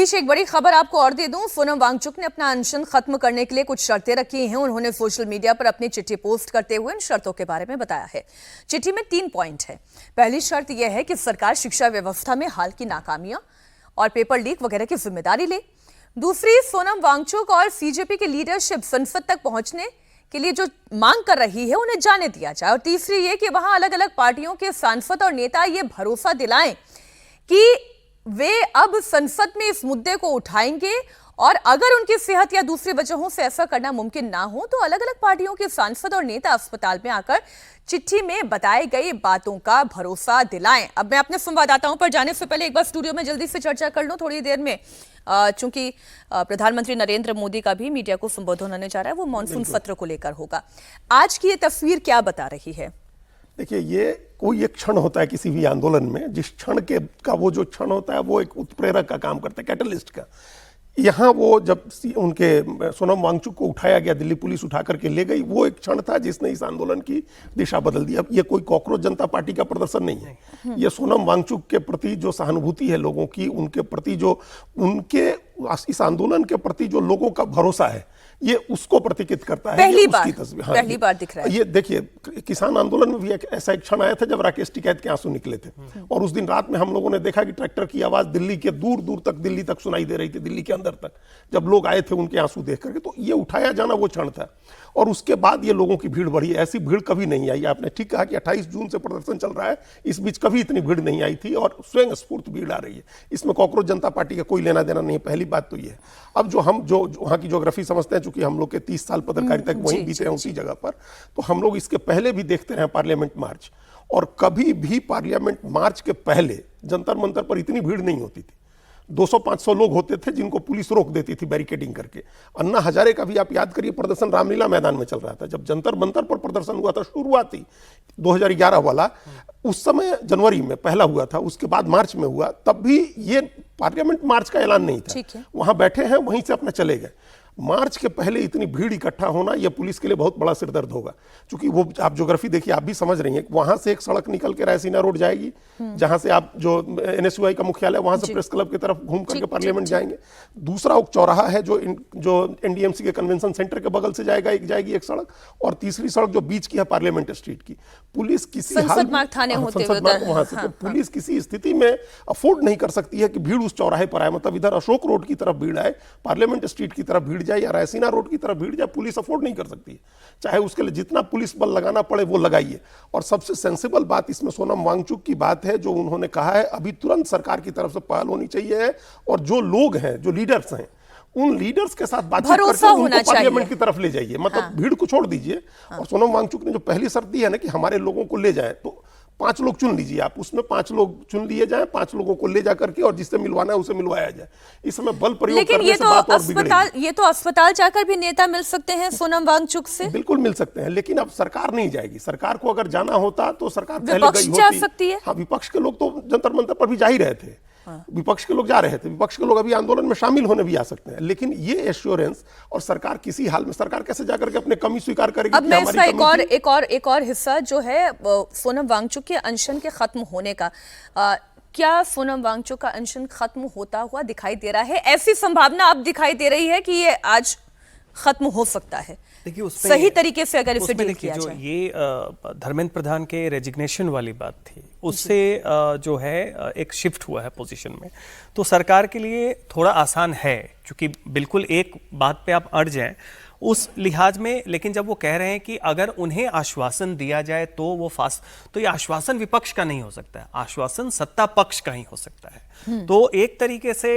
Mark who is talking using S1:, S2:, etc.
S1: बीच एक बड़ी खबर आपको और दे दूं, सोनम वांगचुक ने अपना अनशन खत्म करने के लिए कुछ शर्तें रखी हैं। उन्होंने सोशल मीडिया पर अपनी चिट्ठी पोस्ट करते हुए इन शर्तों के बारे में बताया है। चिट्ठी में 3 पॉइंट है। पहली शर्त यह है कि सरकार शिक्षा व्यवस्था में हाल की नाकामियां और पेपर लीक वगैरह की जिम्मेदारी ले। दूसरी, सोनम वांगचुक और सीजेपी की लीडरशिप संसद तक पहुंचने के लिए जो मांग कर रही है उन्हें जाने दिया जाए। और तीसरी ये कि वहां अलग अलग पार्टियों के सांसद और नेता ये भरोसा दिलाएं कि वे अब संसद में इस मुद्दे को उठाएंगे और अगर उनकी सेहत या दूसरी वजहों से ऐसा करना मुमकिन ना हो तो अलग अलग पार्टियों के सांसद और नेता अस्पताल में आकर चिट्ठी में बताई गई बातों का भरोसा दिलाएं। अब मैं अपने संवाददाताओं पर जाने से पहले एक बार स्टूडियो में जल्दी से चर्चा कर लूं थोड़ी देर में, चूंकि प्रधानमंत्री नरेंद्र मोदी का भी मीडिया को संबोधन होने जा रहा है, वो मॉनसून सत्र को लेकर होगा। आज की ये तस्वीर क्या बता रही है?
S2: देखिए, ये कोई एक क्षण होता है किसी भी आंदोलन में, जिस क्षण के का वो जो क्षण होता है वो एक उत्प्रेरक का काम करता है, कैटलिस्ट का। यहाँ वो जब उनके सोनम वांगचुक को उठाया गया, दिल्ली पुलिस उठा करके ले गई, वो एक क्षण था जिसने इस आंदोलन की दिशा बदल दी। अब ये कोई कॉकरोच जनता पार्टी का प्रदर्शन नहीं है, ये सोनम वांगचुक के प्रति जो सहानुभूति है लोगों की, उनके प्रति जो उनके इस आंदोलन के प्रति जो लोगों का भरोसा है, ये उसको प्रतीकित करता है।
S1: पहली बार दिख रहा है।
S2: ये देखिए, किसान आंदोलन में भी ऐसा एक क्षण आया था जब राकेश टिकैत के आंसू निकले थे, और उस दिन रात में हम लोगों ने देखा कि ट्रैक्टर की आवाज दिल्ली के दूर दूर तक, दिल्ली तक सुनाई दे रही थी, दिल्ली के अंदर तक, जब लोग आए थे उनके आंसू देख करके। तो ये उठाया जाना वो क्षण था, और उसके बाद ये लोगों की भीड़ बढ़ी। ऐसी भीड़ कभी नहीं आई। आपने ठीक कहा कि 28 जून से प्रदर्शन चल रहा है, इस बीच कभी इतनी भीड़ नहीं आई थी, और स्वयं स्फूर्त भीड़ आ रही है। इसमें कॉकरोच जनता पार्टी का कोई लेना देना नहीं। पहली बात तो ये है। अब जो हम जो वहाँ की ज्योग्राफी समझते हैं, चूंकि हम लोग के 30 साल पत्रकारिता वहीं बीते हैं उसी जगह पर, तो हम लोग इसके पहले भी देखते रहे पार्लियामेंट मार्च, और कभी भी पार्लियामेंट मार्च के पहले जंतर मंतर पर इतनी भीड़ नहीं होती थी। 200-500 लोग होते थे जिनको पुलिस रोक देती थी बैरिकेडिंग करके। अन्ना हजारे का भी आप याद करिए प्रदर्शन रामलीला मैदान में चल रहा था जब जंतर मंतर पर प्रदर्शन हुआ था, शुरुआती 2011 वाला। उस समय जनवरी में पहला हुआ था, उसके बाद मार्च में हुआ, तब भी ये पार्लियामेंट मार्च का ऐलान नहीं था। वहां बैठे हैं, वहीं से अपना चले गए। मार्च के पहले इतनी भीड़ इकट्ठा होना यह पुलिस के लिए बहुत बड़ा सिरदर्द होगा, क्योंकि वो आप ज्योग्राफी देखिए, आप भी समझ रही हैं, वहां से एक सड़क निकल के रायसीना रोड जाएगी, जहां से आप जो NSUI का मुख्यालय, वहां से प्रेस क्लब की तरफ घूम करके पार्लियामेंट जाएंगे। दूसरा एक चौराहा है जो NDMC के कन्वेंशन सेंटर के बगल से जाएगी एक सड़क, और तीसरी सड़क जो बीच की है पार्लियामेंट स्ट्रीट की। पुलिस किसी वहां से पुलिस किसी स्थिति में अफोर्ड नहीं कर सकती है कि भीड़ उस चौराहे पर आए, मतलब इधर अशोक रोड की तरफ भीड़ आए, पार्लियामेंट स्ट्रीट की तरफ भीड़ जाए या रायसीना रोड की तरफ भीड़ जाए, पुलिस अफोर्ड नहीं कर सकती है। चाहे उसके लिए जितना पुलिस बल लगाना पड़े वो लगाइए। और सबसे सेंसिबल बात इसमें सोनम वांगचुक की बात है, जो उन्होंने कहा है अभी तुरंत सरकार की तरफ से पहल होनी चाहिए, और जो लोग हैं, जो लीडर्स हैं, उन लीडर्स के साथ बातचीत करके उनको पार्लियामेंट की तरफ ले जाइए, मतलब भीड़ को छोड़ दीजिए। और सोनम वांगचुक ने जो पहली शर्त दी है ना कि हमारे लोगों को ले जाए, तो 5 लोग चुन लीजिए आप, उसमें 5 लोग चुन लिए जाएं, 5 लोगों को ले जा करके और जिससे मिलवाना है उसे मिलवाया जाए। इस समय बल प्रयोग करने से बात और बिगड़ेगी।
S1: ये तो अस्पताल जाकर भी नेता मिल सकते हैं सोनम वांगचुक से,
S2: बिल्कुल मिल सकते हैं, लेकिन अब सरकार नहीं जाएगी। सरकार को अगर जाना होता तो सरकार पहले गई होती।
S1: जा सकती है।
S2: हाँ, विपक्ष के लोग तो जंतर मंतर पर भी जा ही रहे थे, विपक्ष के लोग जा रहे थे, विपक्ष के लोग अभी आंदोलन में शामिल होने भी आ सकते हैं, लेकिन ये एश्योरेंस, और सरकार किसी हाल में, सरकार कैसे जाकर के अपने कमी स्वीकार करेगी?
S1: अब मैं इसका एक और हिस्सा जो है सोनम वांगचुक के अनशन के खत्म होने का, क्या सोनम वांगचुक का अनशन खत्म होता हुआ दिखाई दे रहा है? ऐसी संभावना अब दिखाई दे रही है कि ये आज खत्म हो सकता है, सही तरीके से अगर इसे डील किया जाए।
S3: ये धर्मेंद्र प्रधान के रेजिग्नेशन वाली बात थी, उससे जो है एक शिफ्ट हुआ है पोजीशन में, तो सरकार के लिए थोड़ा आसान है, क्योंकि बिल्कुल एक बात पे आप अड़ जाएं उस लिहाज में। लेकिन जब वो कह रहे हैं कि अगर उन्हें आश्वासन दिया जाए तो वो फास्ट, तो ये आश्वासन विपक्ष का नहीं हो सकता है, आश्वासन सत्ता पक्ष का ही हो सकता है। तो एक तरीके से